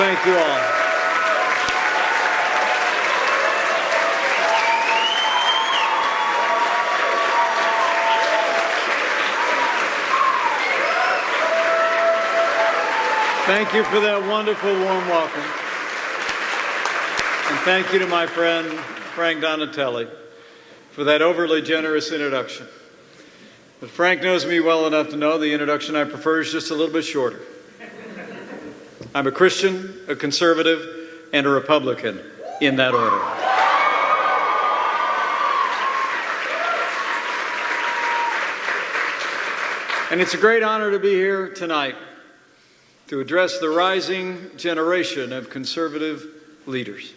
Thank you all. Thank you for that wonderful warm welcome. And thank you to my friend, Frank Donatelli, for that overly generous introduction. But Frank knows me well enough to know the introduction I prefer is just a little bit shorter. I'm a Christian, a conservative, and a Republican, in that order. And it's a great honor to be here tonight to address the rising generation of conservative leaders,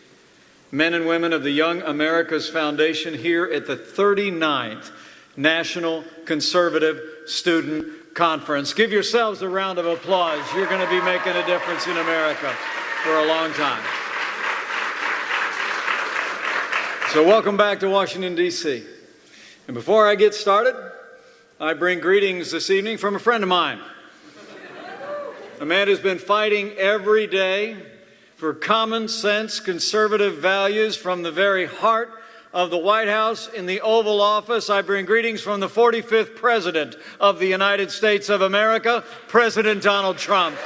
men and women of the Young America's Foundation here at the 39th National Conservative Student Conference. Give yourselves a round of applause. You're going to be making a difference in America for a long time. So welcome back to Washington, D.C. And before I get started, I bring greetings this evening from a friend of mine. A man who's been fighting every day for common sense conservative values from the very heart of the White House in the Oval Office. I bring greetings from the 45th President of the United States of America, President Donald Trump.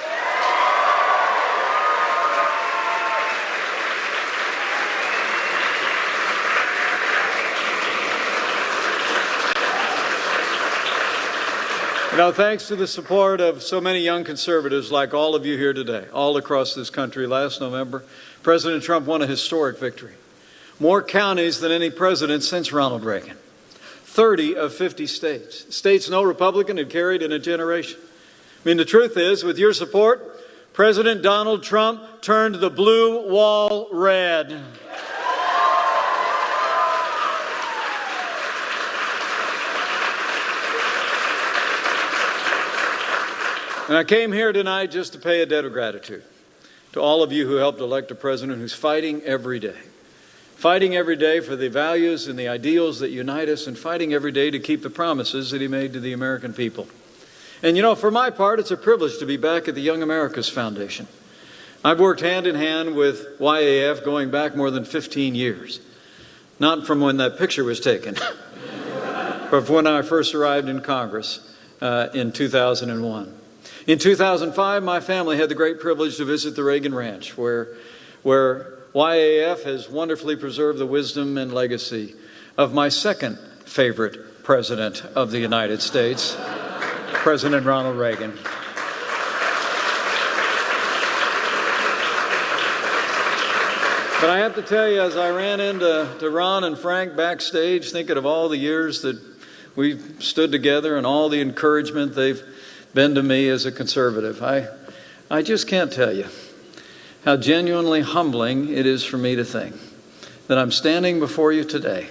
You know, thanks to the support of so many young conservatives like all of you here today, all across this country, last November, President Trump won a historic victory. More counties than any president since Ronald Reagan. 30 of 50 states. States no Republican had carried in a generation. I mean, the truth is, with your support, President Donald Trump turned the blue wall red. And I came here tonight just to pay a debt of gratitude to all of you who helped elect a president who's fighting every day for the values and the ideals that unite us, and fighting every day to keep the promises that he made to the American people. And you know, for my part, it's a privilege to be back at the Young America's Foundation. I've worked hand in hand with YAF going back more than 15 years. Not from when that picture was taken, but when I first arrived in Congress in 2001. In 2005, my family had the great privilege to visit the Reagan Ranch, where YAF has wonderfully preserved the wisdom and legacy of my second favorite president of the United States, President Ronald Reagan. But I have to tell you, as I ran into Ron and Frank backstage, thinking of all the years that we've stood together and all the encouragement they've been to me as a conservative, I just can't tell you how genuinely humbling it is for me to think that I'm standing before you today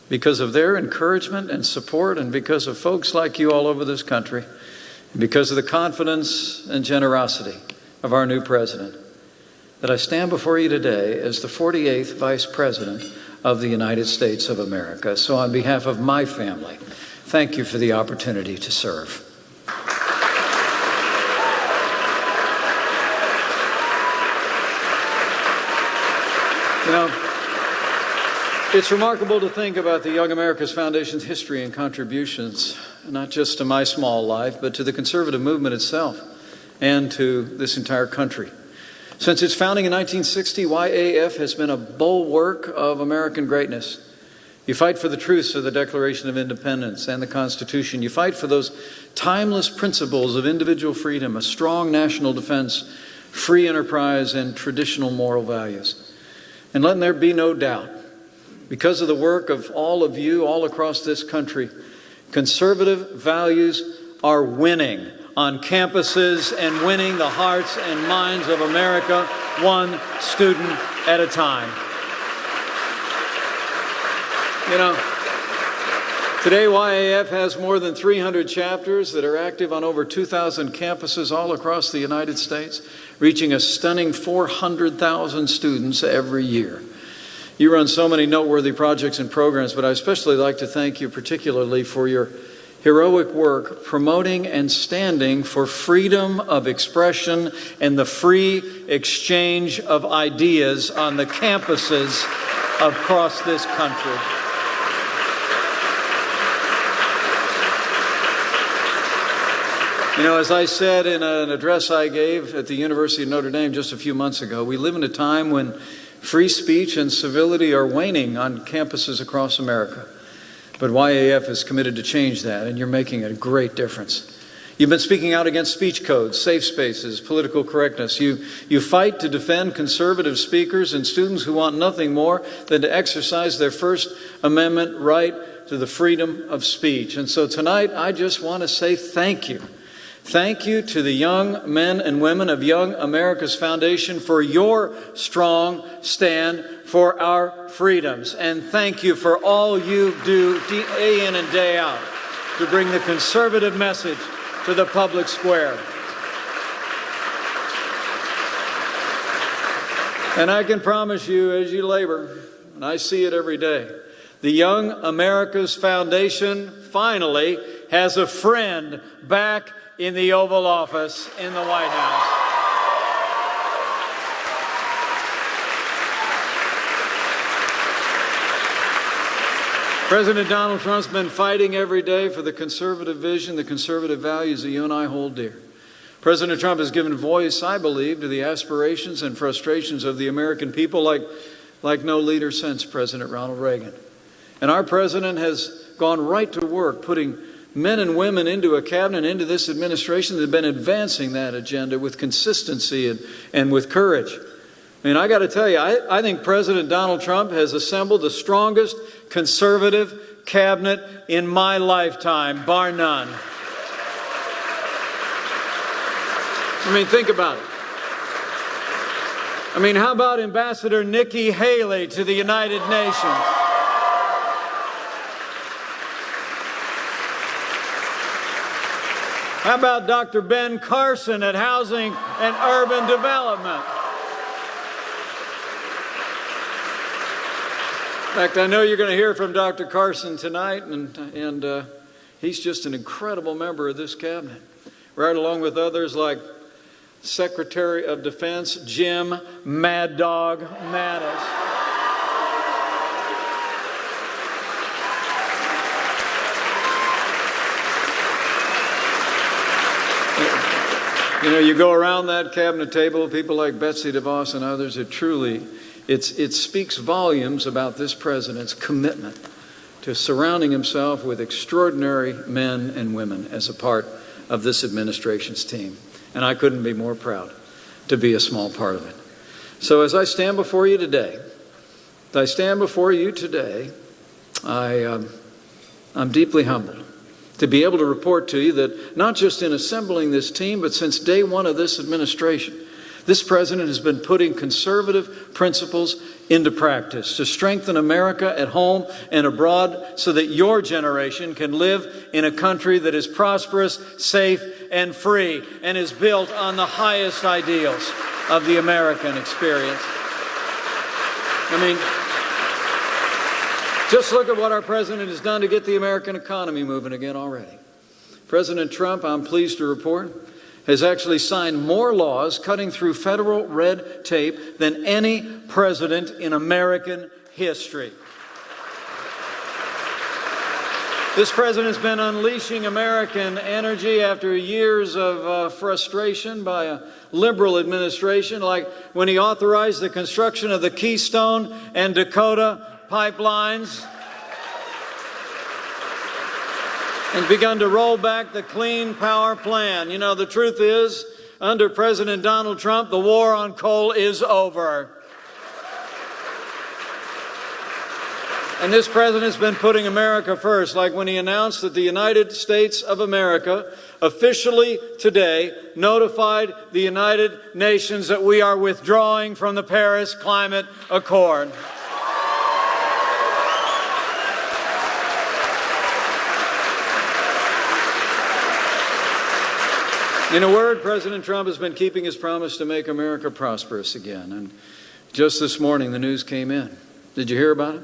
because of their encouragement and support, and because of folks like you all over this country, and because of the confidence and generosity of our new president, that I stand before you today as the 48th Vice President of the United States of America. So on behalf of my family, thank you for the opportunity to serve. You know, it's remarkable to think about the Young America's Foundation's history and contributions, not just to my small life, but to the conservative movement itself and to this entire country. Since its founding in 1960, YAF has been a bulwark of American greatness. You fight for the truths of the Declaration of Independence and the Constitution. You fight for those timeless principles of individual freedom, a strong national defense, free enterprise, and traditional moral values. And let there be no doubt, because of the work of all of you all across this country, conservative values are winning on campuses and winning the hearts and minds of America, one student at a time. You know, today YAF has more than 300 chapters that are active on over 2,000 campuses all across the United States, reaching a stunning 400,000 students every year. You run so many noteworthy projects and programs, but I especially like to thank you particularly for your heroic work promoting and standing for freedom of expression and the free exchange of ideas on the campuses across this country. You know, as I said in an address I gave at the University of Notre Dame just a few months ago, we live in a time when free speech and civility are waning on campuses across America. But YAF is committed to change that, and you're making a great difference. You've been speaking out against speech codes, safe spaces, political correctness. You fight to defend conservative speakers and students who want nothing more than to exercise their First Amendment right to the freedom of speech. And so tonight, I just want to say thank you. Thank you to the young men and women of Young America's Foundation for your strong stand for our freedoms. And thank you for all you do day in and day out to bring the conservative message to the public square. And I can promise you, as you labor, and I see it every day, the Young America's Foundation finally has a friend back in the Oval Office in the White House. President Donald Trump's been fighting every day for the conservative vision, the conservative values that you and I hold dear. President Trump has given voice, I believe, to the aspirations and frustrations of the American people like no leader since President Ronald Reagan. And our president has gone right to work putting men and women into a cabinet, into this administration that have been advancing that agenda with consistency and with courage. I mean, I got to tell you, I think President Donald Trump has assembled the strongest conservative cabinet in my lifetime, bar none. I mean, think about it. I mean, how about Ambassador Nikki Haley to the United Nations? How about Dr. Ben Carson at Housing and Urban Development? In fact, I know you're going to hear from Dr. Carson tonight, and he's just an incredible member of this cabinet, right along with others like Secretary of Defense Jim Mad Dog Mattis. You know, you go around that cabinet table, people like Betsy DeVos and others, it speaks volumes about this president's commitment to surrounding himself with extraordinary men and women as a part of this administration's team. And I couldn't be more proud to be a small part of it. So as I stand before you today, I'm deeply humbled to be able to report to you that not just in assembling this team, but since day one of this administration, this president has been putting conservative principles into practice to strengthen America at home and abroad so that your generation can live in a country that is prosperous, safe, and free, and is built on the highest ideals of the American experience. I mean, just look at what our president has done to get the American economy moving again already. President Trump, I'm pleased to report, has actually signed more laws cutting through federal red tape than any president in American history. This president has been unleashing American energy after years of frustration by a liberal administration, like when he authorized the construction of the Keystone and Dakota pipelines and begun to roll back the Clean Power Plan. You know, the truth is, under President Donald Trump, the war on coal is over. And this president's been putting America first, like when he announced that the United States of America officially today notified the United Nations that we are withdrawing from the Paris Climate Accord. In a word, President Trump has been keeping his promise to make America prosperous again. And just this morning, the news came in. Did you hear about it?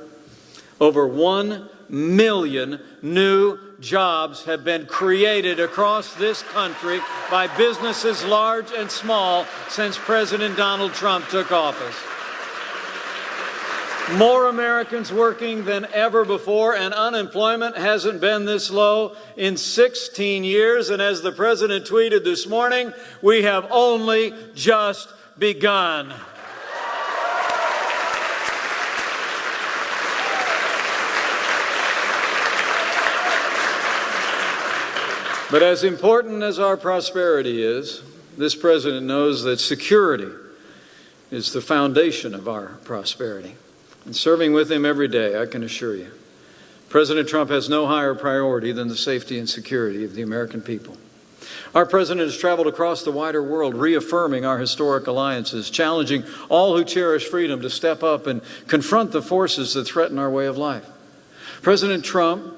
Over 1 million new jobs have been created across this country by businesses large and small since President Donald Trump took office. More Americans working than ever before, and unemployment hasn't been this low in 16 years. And as the President tweeted this morning, we have only just begun. But as important as our prosperity is, this President knows that security is the foundation of our prosperity. And serving with him every day, I can assure you, President Trump has no higher priority than the safety and security of the American people. Our President has traveled across the wider world, reaffirming our historic alliances, challenging all who cherish freedom to step up and confront the forces that threaten our way of life. President Trump,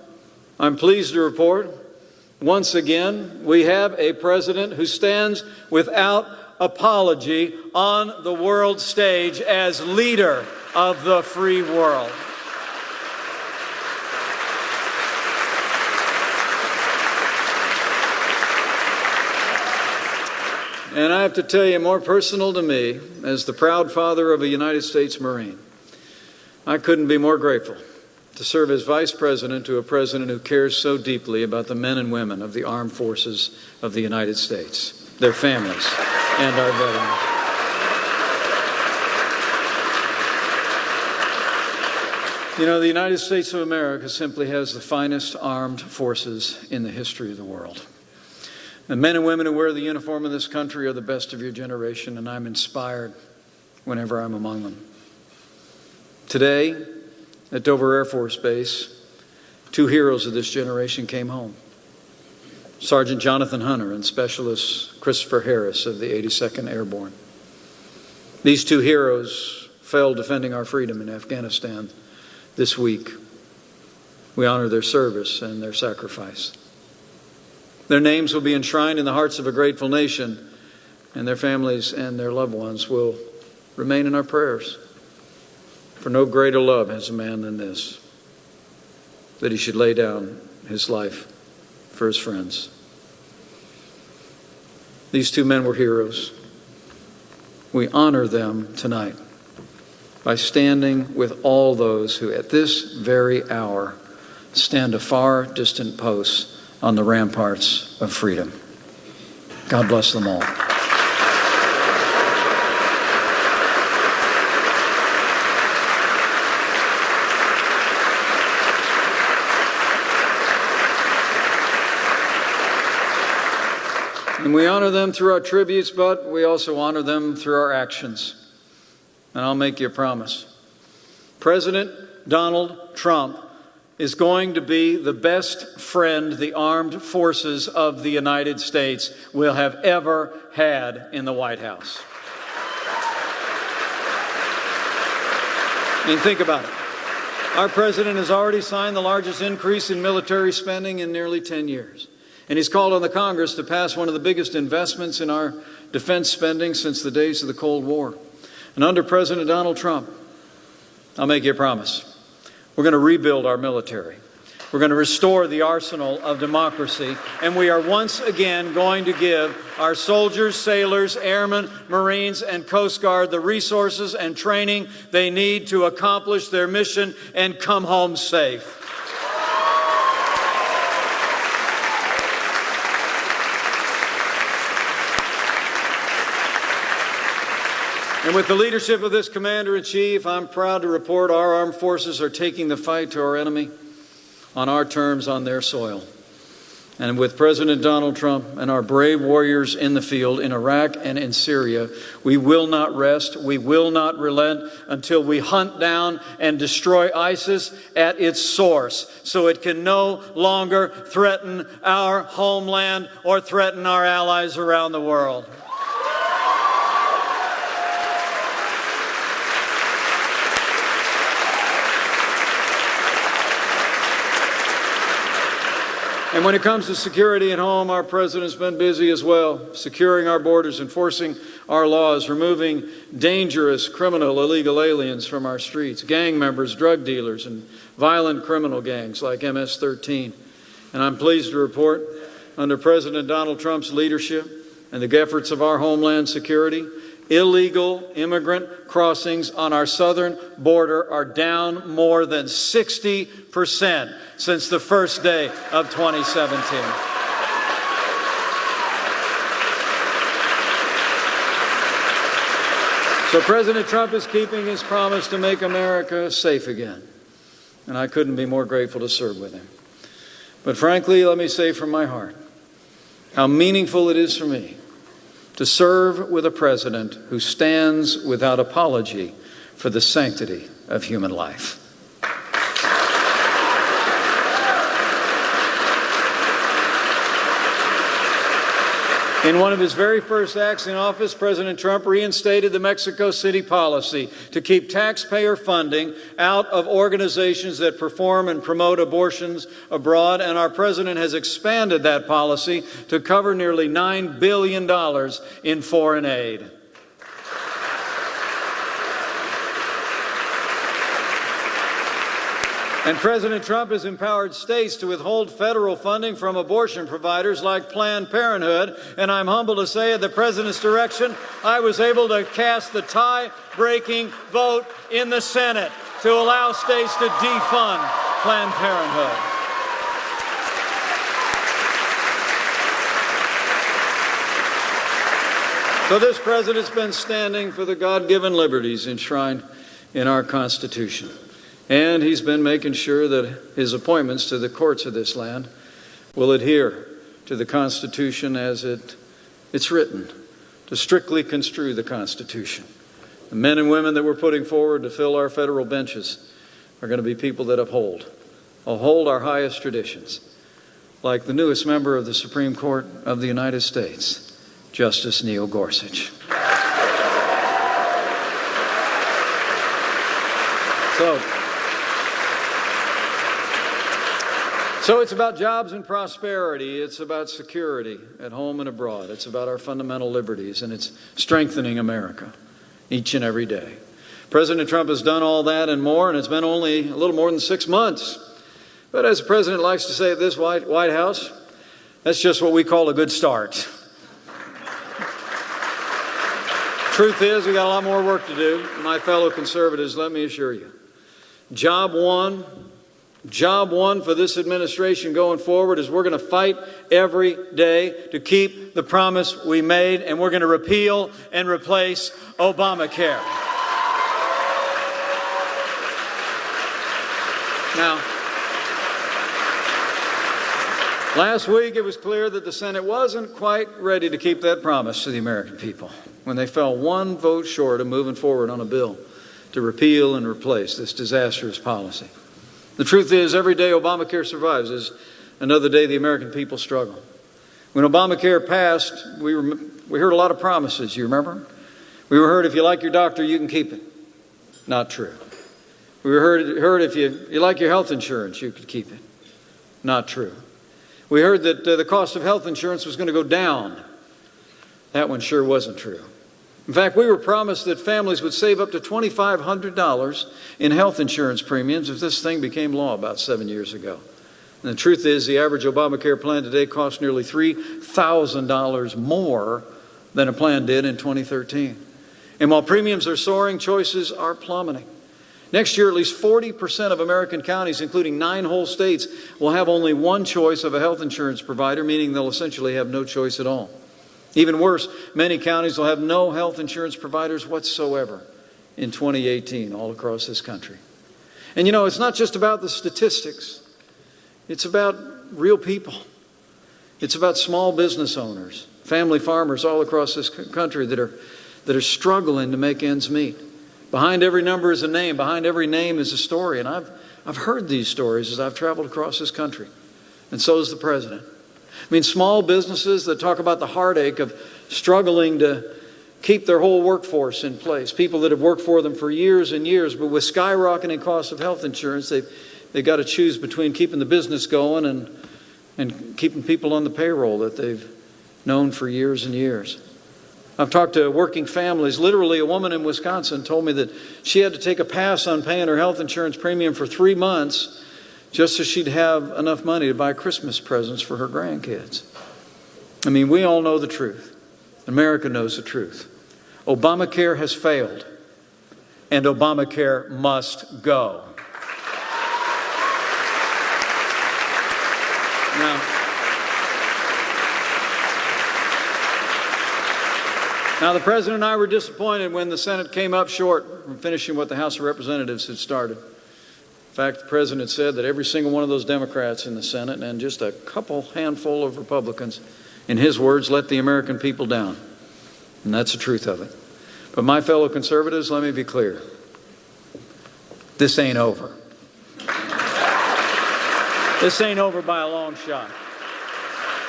I'm pleased to report, once again, we have a president who stands without apology on the world stage as leader of the free world. And I have to tell you, more personal to me, as the proud father of a United States Marine, I couldn't be more grateful to serve as vice president to a president who cares so deeply about the men and women of the armed forces of the United States, their families, and our veterans. You know, the United States of America simply has the finest armed forces in the history of the world. The men and women who wear the uniform of this country are the best of your generation, and I'm inspired whenever I'm among them. Today, at Dover Air Force Base, two heroes of this generation came home. Sergeant Jonathan Hunter and Specialist Christopher Harris of the 82nd Airborne. These two heroes fell defending our freedom in Afghanistan this week. We honor their service and their sacrifice. Their names will be enshrined in the hearts of a grateful nation, and their families and their loved ones will remain in our prayers. For no greater love has a man than this, that he should lay down his life for his friends. These two men were heroes. We honor them tonight by standing with all those who at this very hour stand a far distant post on the ramparts of freedom. God bless them all. And we honor them through our tributes, but we also honor them through our actions. And I'll make you a promise. President Donald Trump is going to be the best friend the armed forces of the United States will have ever had in the White House. I mean, think about it. Our president has already signed the largest increase in military spending in nearly 10 years. And he's called on the Congress to pass one of the biggest investments in our defense spending since the days of the Cold War. And under President Donald Trump, I'll make you a promise. We're going to rebuild our military. We're going to restore the arsenal of democracy. And we are once again going to give our soldiers, sailors, airmen, Marines, and Coast Guard the resources and training they need to accomplish their mission and come home safe. And with the leadership of this Commander-in-Chief, I'm proud to report our armed forces are taking the fight to our enemy on our terms, on their soil. And with President Donald Trump and our brave warriors in the field in Iraq and in Syria, we will not rest, we will not relent until we hunt down and destroy ISIS at its source, so it can no longer threaten our homeland or threaten our allies around the world. And when it comes to security at home, our president's been busy as well, securing our borders, enforcing our laws, removing dangerous criminal illegal aliens from our streets, gang members, drug dealers, and violent criminal gangs like MS-13. And I'm pleased to report, under President Donald Trump's leadership and the efforts of our Homeland Security, illegal immigrant crossings on our southern border are down more than 60% since the first day of 2017. So President Trump is keeping his promise to make America safe again. And I couldn't be more grateful to serve with him. But frankly, let me say from my heart how meaningful it is for me to serve with a president who stands without apology for the sanctity of human life. In one of his very first acts in office, President Trump reinstated the Mexico City policy to keep taxpayer funding out of organizations that perform and promote abortions abroad, and our president has expanded that policy to cover nearly $9 billion in foreign aid. And President Trump has empowered states to withhold federal funding from abortion providers like Planned Parenthood. And I'm humbled to say at the President's direction, I was able to cast the tie-breaking vote in the Senate to allow states to defund Planned Parenthood. So this President's been standing for the God-given liberties enshrined in our Constitution. And he's been making sure that his appointments to the courts of this land will adhere to the Constitution as it's written, to strictly construe the Constitution. The men and women that we're putting forward to fill our federal benches are going to be people that uphold our highest traditions, like the newest member of the Supreme Court of the United States, Justice Neil Gorsuch. So it's about jobs and prosperity. It's about security at home and abroad. It's about our fundamental liberties, and it's strengthening America each and every day. President Trump has done all that and more, and it's been only a little more than 6 months. But as the President likes to say at this White House, that's just what we call a good start. Truth is, we got a lot more work to do. My fellow conservatives, let me assure you, Job one for this administration going forward is we're going to fight every day to keep the promise we made, and we're going to repeal and replace Obamacare. Now, last week it was clear that the Senate wasn't quite ready to keep that promise to the American people when they fell one vote short of moving forward on a bill to repeal and replace this disastrous policy. The truth is, every day Obamacare survives is another day the American people struggle. When Obamacare passed, we heard a lot of promises, you remember? We heard if you like your doctor, you can keep it. Not true. We heard if you like your health insurance, you could keep it. Not true. We heard that the cost of health insurance was going to go down. That one sure wasn't true. In fact, we were promised that families would save up to $2,500 in health insurance premiums if this thing became law about 7 years ago. And the truth is, the average Obamacare plan today costs nearly $3,000 more than a plan did in 2013. And while premiums are soaring, choices are plummeting. Next year, at least 40% of American counties, including 9 whole states, will have only one choice of a health insurance provider, meaning they'll essentially have no choice at all. Even worse, many counties will have no health insurance providers whatsoever in 2018 all across this country. And you know, it's not just about the statistics. It's about real people. It's about small business owners, family farmers all across this country that are struggling to make ends meet. Behind every number is a name. Behind every name is a story. And I've heard these stories as I've traveled across this country. And so has the President. I mean, small businesses that talk about the heartache of struggling to keep their whole workforce in place. People that have worked for them for years and years, but with skyrocketing costs of health insurance, they've got to choose between keeping the business going and keeping people on the payroll that they've known for years and years. I've talked to working families. Literally, a woman in Wisconsin told me that she had to take a pass on paying her health insurance premium for 3 months just so she'd have enough money to buy Christmas presents for her grandkids. I mean, we all know the truth. America knows the truth. Obamacare has failed, and Obamacare must go. Now, the President and I were disappointed when the Senate came up short from finishing what the House of Representatives had started. In fact, the President said that every single one of those Democrats in the Senate and just a handful of Republicans, in his words, let the American people down. And that's the truth of it. But my fellow conservatives, let me be clear. This ain't over. This ain't over by a long shot.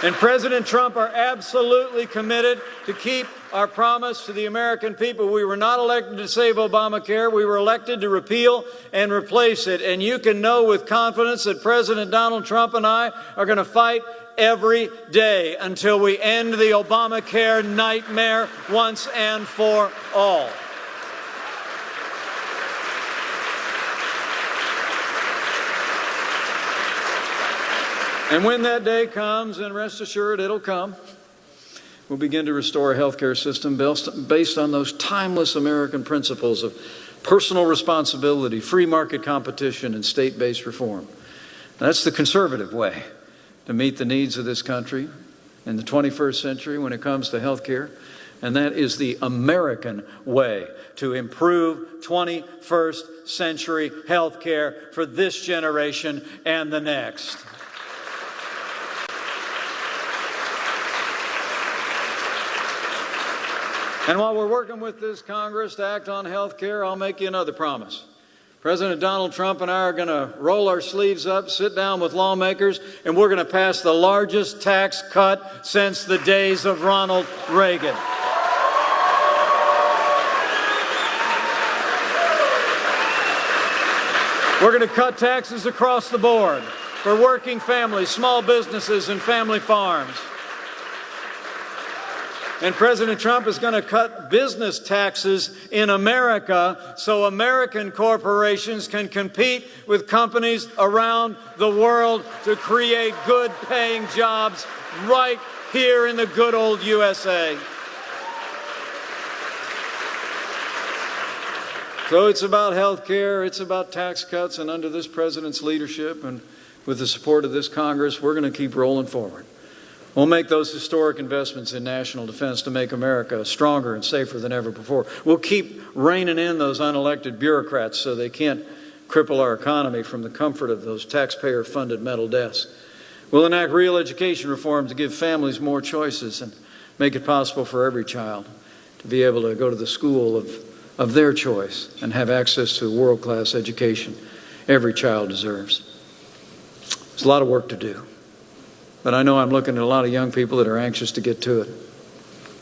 And President Trump are absolutely committed to keep our promise to the American people. We were not elected to save Obamacare. We were elected to repeal and replace it. And you can know with confidence that President Donald Trump and I are going to fight every day until we end the Obamacare nightmare once and for all. And when that day comes, and rest assured it'll come, we'll begin to restore a health care system based on those timeless American principles of personal responsibility, free market competition, and state-based reform. That's the conservative way to meet the needs of this country in the 21st century when it comes to health care. And that is the American way to improve 21st century health care for this generation and the next. And while we're working with this Congress to act on health care, I'll make you another promise. President Donald Trump and I are going to roll our sleeves up, sit down with lawmakers, and we're going to pass the largest tax cut since the days of Ronald Reagan. We're going to cut taxes across the board for working families, small businesses, and family farms. And President Trump is going to cut business taxes in America so American corporations can compete with companies around the world to create good-paying jobs right here in the good old USA. So it's about health care, it's about tax cuts, and under this president's leadership and with the support of this Congress, we're going to keep rolling forward. We'll make those historic investments in national defense to make America stronger and safer than ever before. We'll keep reining in those unelected bureaucrats so they can't cripple our economy from the comfort of those taxpayer-funded metal desks. We'll enact real education reform to give families more choices and make it possible for every child to be able to go to the school of their choice and have access to a world-class education every child deserves. There's a lot of work to do. But I know I'm looking at a lot of young people that are anxious to get to it.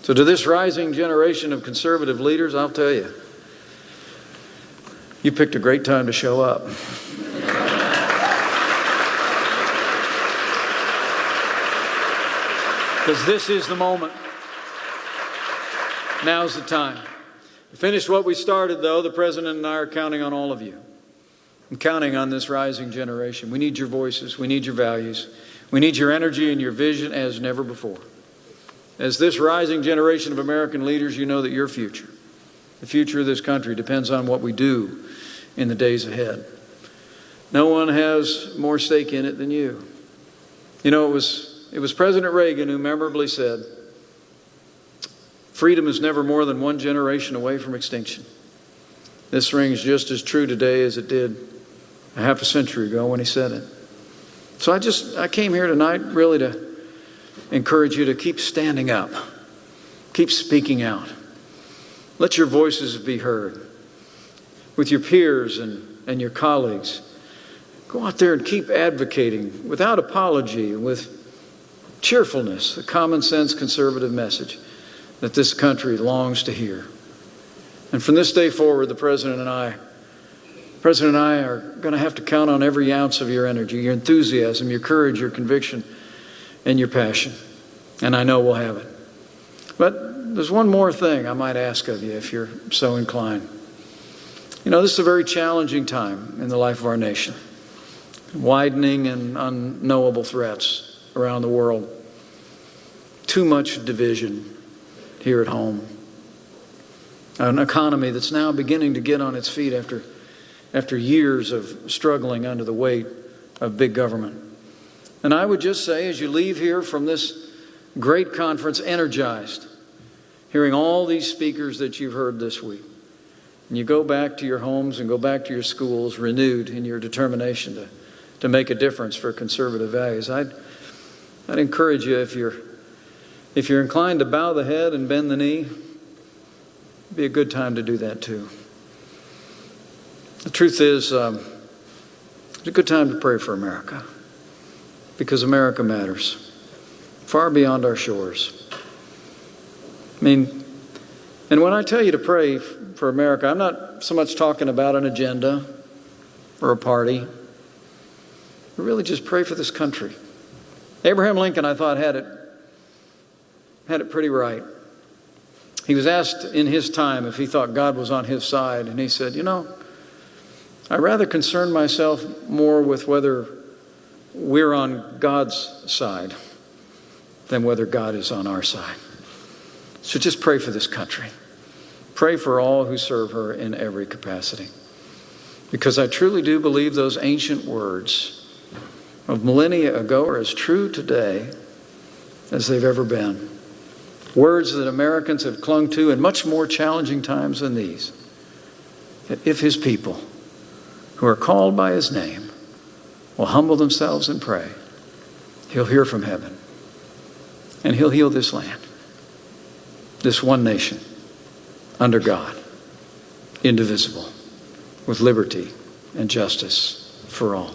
So to this rising generation of conservative leaders, I'll tell you, you picked a great time to show up. Because this is the moment. Now's the time. To finish what we started, though, the President and I are counting on all of you. I'm counting on this rising generation. We need your voices. We need your values. We need your energy and your vision as never before. As this rising generation of American leaders, you know that your future, the future of this country, depends on what we do in the days ahead. No one has more stake in it than you. You know, it was President Reagan who memorably said, "Freedom is never more than one generation away from extinction." This rings just as true today as it did a half a century ago when he said it. So I came here tonight really to encourage you to keep standing up. Keep speaking out. Let your voices be heard with your peers and your colleagues. Go out there and keep advocating without apology, with cheerfulness, the common sense conservative message that this country longs to hear. And from this day forward, the President and I are going to have to count on every ounce of your energy, your enthusiasm, your courage, your conviction, and your passion. And I know we'll have it. But there's one more thing I might ask of you if you're so inclined. You know, this is a very challenging time in the life of our nation. widening and unknowable threats around the world, too much division here at home, an economy that's now beginning to get on its feet after years of struggling under the weight of big government. And I would just say, as you leave here from this great conference energized, hearing all these speakers that you've heard this week, and you go back to your homes and go back to your schools renewed in your determination to make a difference for conservative values, I'd encourage you, if you're inclined to bow the head and bend the knee, it'd be a good time to do that too. The truth is, it's a good time to pray for America, because America matters far beyond our shores. I mean, and when I tell you to pray for America, I'm not so much talking about an agenda or a party. We really just pray for this country. Abraham Lincoln, I thought, had it pretty right. He was asked in his time if he thought God was on his side, and he said, I rather concern myself more with whether we're on God's side than whether God is on our side. So just pray for this country. Pray for all who serve her in every capacity. Because I truly do believe those ancient words of millennia ago are as true today as they've ever been. Words that Americans have clung to in much more challenging times than these. That if his people, who are called by his name, will humble themselves and pray, he'll hear from heaven. And he'll heal this land. This one nation, under God, indivisible, with liberty and justice for all.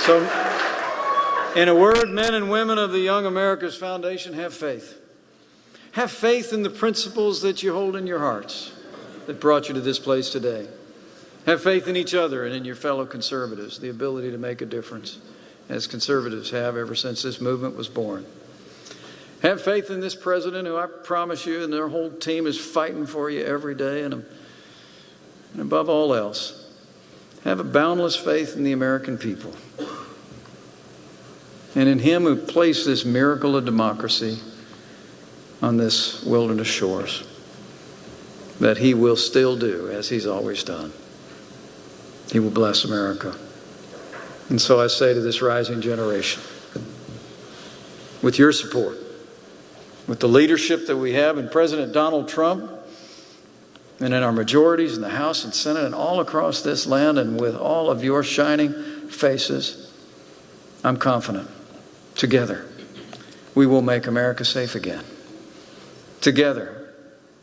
So, in a word, men and women of the Young America's Foundation, have faith. Have faith in the principles that you hold in your hearts that brought you to this place today. Have faith in each other and in your fellow conservatives, the ability to make a difference, as conservatives have ever since this movement was born. Have faith in this president, who I promise you and their whole team is fighting for you every day, and above all else, have a boundless faith in the American people and in him who placed this miracle of democracy on this wilderness shores, that he will still do as he's always done. He will bless America. And so I say to this rising generation, with your support, with the leadership that we have in President Donald Trump, and in our majorities in the House and Senate and all across this land, and with all of your shining faces, I'm confident, together, we will make America safe again. Together,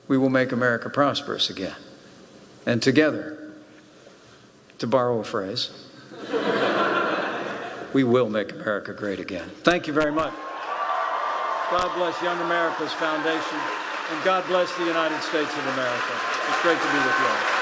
we will make America prosperous again. And together, to borrow a phrase, we will make America great again. Thank you very much. God bless Young America's Foundation, and God bless the United States of America. It's great to be with you all.